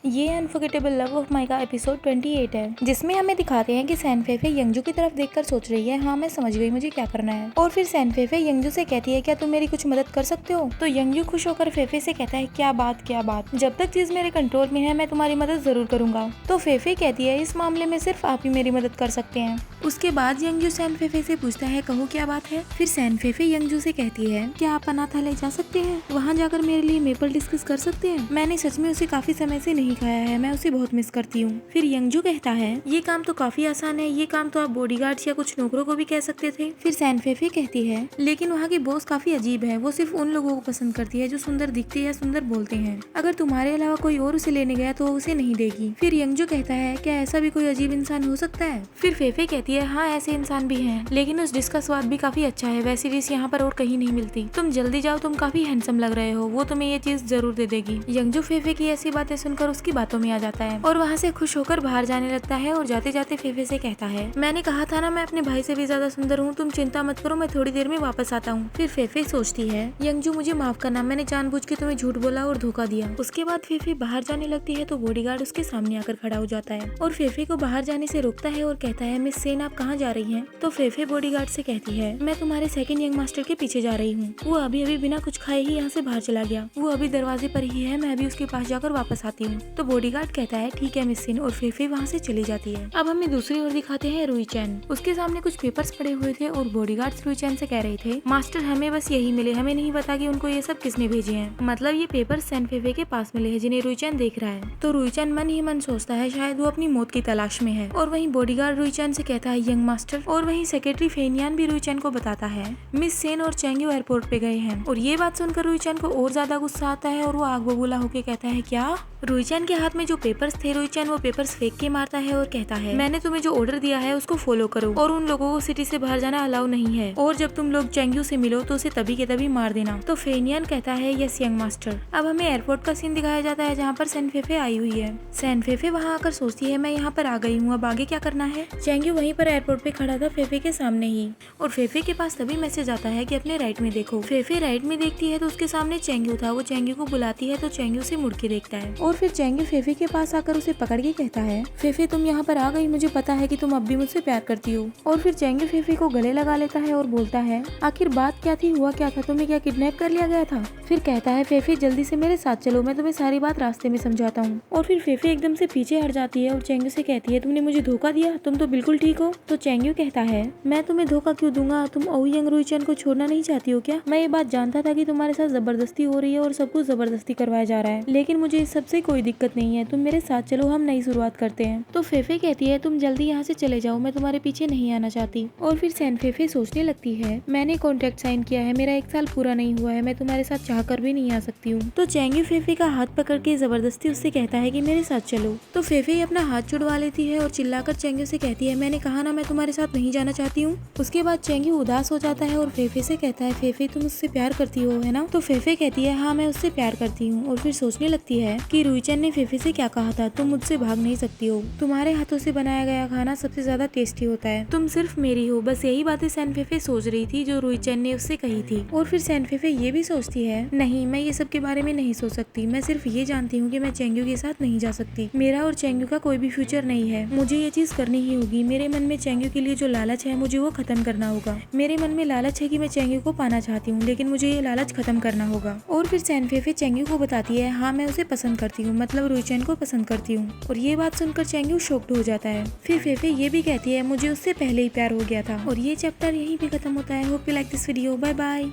ये unforgettable love of my का episode 28 है, जिसमें हमें दिखाते हैं कि सैन फेफे यंगजू की तरफ देखकर सोच रही है, हाँ मैं समझ गई मुझे क्या करना है। और फिर सैन फेफे यंगजू से कहती है, क्या तुम मेरी कुछ मदद कर सकते हो? तो यंगजू खुश होकर फेफे से कहता है, क्या बात, जब तक चीज मेरे कंट्रोल में है मैं तुम्हारी मदद जरूर करूंगा। तो फेफे कहती है, इस मामले में सिर्फ आप ही मेरी मदद कर सकते हैं। उसके बाद यंगजू सैन फेफे से पूछता है, कहो क्या बात है? फिर सैन फेफे यंगजू से कहती है, क्या आप अनाथालय जा सकते हैं? वहाँ जाकर मेरे लिए मेपल डिस्कस कर सकते हैं? मैंने सच में उसे काफी समय से नहीं खाया है, मैं उसे बहुत मिस करती हूँ। फिर यंगजू कहता है, ये काम तो काफी आसान है, ये काम तो आप बॉडीगार्ड्स या कुछ नौकरों को भी कह सकते थे। फिर सैन फेफे कहती है, लेकिन वहाँ की बॉस काफी अजीब है, वो सिर्फ उन लोगों को पसंद करती है जो सुंदर दिखते या सुंदर बोलते हैं। अगर तुम्हारे अलावा कोई और उसे लेने गया तो वो उसे नहीं देगी। फिर यंगजू कहता है, क्या ऐसा भी कोई अजीब इंसान हो सकता है? फिर फेफे कहती है, हाँ ऐसे इंसान भी हैं, लेकिन उस डिश का स्वाद भी काफी अच्छा है, वैसी डिश यहाँ पर और कहीं नहीं मिलती। तुम जल्दी जाओ, तुम काफी हैंडसम लग रहे हो, वो तुम्हें ये चीज जरूर दे देगी। यंगजू फेफे की ऐसी बातें सुनकर उसकी बातों में आ जाता है और वहाँ से खुश होकर बाहर जाने लगता है। और जाते जाते फेफे से कहता है, मैंने कहा था ना मैं अपने भाई से भी ज्यादा सुंदर हूँ, तुम चिंता मत करो, मैं थोड़ी देर में वापस आता हूँ। फिर फेफे सोचती है, यंगजू मुझे माफ करना, मैंने जानबूझ के तुम्हें झूठ बोला और धोखा दिया। उसके बाद फेफे बाहर जाने लगती है तो बॉडीगार्ड उसके सामने आकर खड़ा हो जाता है और फेफे को बाहर जाने से रोकता है और कहता है, मिस सेन आप कहाँ जा रही हैं? तो फेफे बॉडीगार्ड से कहती है, मैं तुम्हारे सेकंड यंग मास्टर के पीछे जा रही हूँ, वो अभी बिना कुछ खाए ही यहाँ से बाहर चला गया, वो अभी दरवाजे पर ही है, मैं अभी उसके पास जाकर वापस आती हूँ। तो बॉडीगार्ड कहता है, ठीक है मिस सेन, और फेफे वहाँ से चली जाती है। अब हमें दूसरी ओर दिखाते हैं रुई चैन। उसके सामने कुछ पेपर्स पड़े हुए थे और बॉडीगार्ड्स रुई चैन से कह रहे थे, मास्टर हमें बस यही मिले, हमें नहीं पता कि उनको ये सब किसने भेजे हैं। मतलब ये पेपर सैन फेफे के पास मिले हैं जिन्हें रुई चैन देख रहा है। तो रुई चैन मन ही मन सोचता है शायद वो अपनी मौत की तलाश में है। और वहीं बॉडीगार्ड रुई चैन से कहता है, यंग मास्टर। और वहीं सेक्रेटरी फेनियान भी रुई चैन को बताता है, मिस सेन और चैंग्यू एयरपोर्ट पे गए हैं। और ये बात सुनकर रुई चैन को और ज्यादा गुस्सा आता है और वो आग बबूला होकर कहता है, क्या? रुई चैन के हाथ में जो पेपर्स थे, रुई चैन वो पेपर्स फेंक के मारता है और कहता है, मैंने तुम्हें जो ऑर्डर दिया है उसको फॉलो करो और उन लोगों को सिटी से बाहर जाना अलाउ नहीं है, और जब तुम लोग चैंग्यू से मिलो तो उसे तभी के तभी मार देना। तो फेनियन कहता है, यस यंग मास्टर। अब हमें एयरपोर्ट का सीन दिखाया जाता है जहाँ पर सैन फेफे आई हुई है। सैन फेफे वहाँ आकर सोचती है, मैं यहाँ पर आ गई हूँ, अब आगे क्या करना है? चैंग्यू वहीं पर एयरपोर्ट पे खड़ा था फेफे के सामने ही, और फेफे के पास तभी मैसेज आता है कि अपने राइट में देखो। फेफे राइट में देखती है तो उसके सामने चैंग्यू था। वो चैंग्यू को बुलाती है तो चैंग्यू से मुड़ के देखता है और फिर चैंग्यू फेफे के पास आकर उसे पकड़ के कहता है, फेफे तुम यहाँ पर आ गई, मुझे पता है कि तुम अब भी मुझसे प्यार करती हो। और फिर चैंग्यू फेफे को गले लगा लेता है और बोलता है, आखिर बात क्या थी, हुआ क्या था, तुम्हें क्या किडनैप कर लिया गया था? फिर कहता है, फेफे जल्दी से मेरे साथ चलो, मैं तुम्हें सारी बात रास्ते में समझाता हूँ। और फिर फेफे एकदम से पीछे हट जाती है और चैंग्यू से कहती है, तुमने मुझे धोखा दिया, तुम तो बिल्कुल ठीक हो। तो चैंग्यू कहता है, मैं तुम्हें धोखा क्यों दूंगा, तुम ओयंग रुई चैन को छोड़ना नहीं चाहती हो क्या? मैं ये बात जानता था कि तुम्हारे साथ जबरदस्ती हो रही है और सब कुछ जबरदस्ती करवाया जा रहा है, लेकिन मुझे इस सबसे कोई दिक्कत नहीं है, तुम मेरे साथ चलो, हम नई शुरुआत करते हैं। तो फेफे कहती है, तुम जल्दी यहाँ से चले जाओ, मैं तुम्हारे पीछे नहीं आना चाहती। और फिर सैन फेफे सोचने लगती है, मैंने कॉन्ट्रैक्ट साइन किया है, मेरा 1 साल पूरा नहीं हुआ है, मैं तुम्हारे साथ चाहकर भी नहीं आ सकती हूँ। तो चैंग्यू फेफे का हाथ पकड़ के जबरदस्ती उससे कहता है कि मेरे साथ चलो। तो फेफे अपना हाथ छुड़वा लेती है और चिल्लाकर चैंग्यू से कहती है, मैंने कहा ना मैं तुम्हारे साथ नहीं जाना चाहती हूँ। उसके बाद चैंग्यू उदास हो जाता है और फेफे से कहता है, फेफे तुम उससे प्यार करती हो है ना? तो फेफे कहती है, हाँ मैं उससे प्यार करती हूँ। और फिर सोचने लगती है कि रुई चैन ने फेफे से क्या कहा था, तुम मुझसे भाग नहीं सकती हो, तुम्हारे हाथों से बनाया गया खाना सबसे ज्यादा टेस्टी होता है, तुम सिर्फ मेरी हो। बस यही बातें सैन फेफे सोच रही थी जो रुई चैन ने उससे कही थी। और फिर सैन फेफे ये भी सोचती है, नहीं मैं ये सब के बारे में नहीं सोच सकती, मैं सिर्फ ये जानती हूँ कि मैं चैंग्यू के साथ नहीं जा सकती, मेरा और चैंग्यू का कोई भी फ्यूचर नहीं है, मुझे ये चीज करनी ही होगी। मेरे मन में चैंग्यू के लिए जो लालच है मुझे वो खत्म करना होगा। मेरे मन में लालच है कि मैं चैंग्यू को पाना चाहती हूँ, लेकिन मुझे ये लालच खत्म करना होगा। और फिर सैन फेफे चैंग्यू को बताती है, हाँ मैं उसे पसंद करती हूँ, मतलब रुई चैन को पसंद करती हूँ। और ये बात सुनकर चैंग्यू शॉक्ड हो जाता है। फिर फेफे ये भी कहती है, मुझे उससे पहले ही प्यार हो गया था। और ये चैप्टर यहीं पे खत्म होता है। Hope you like this video, bye bye.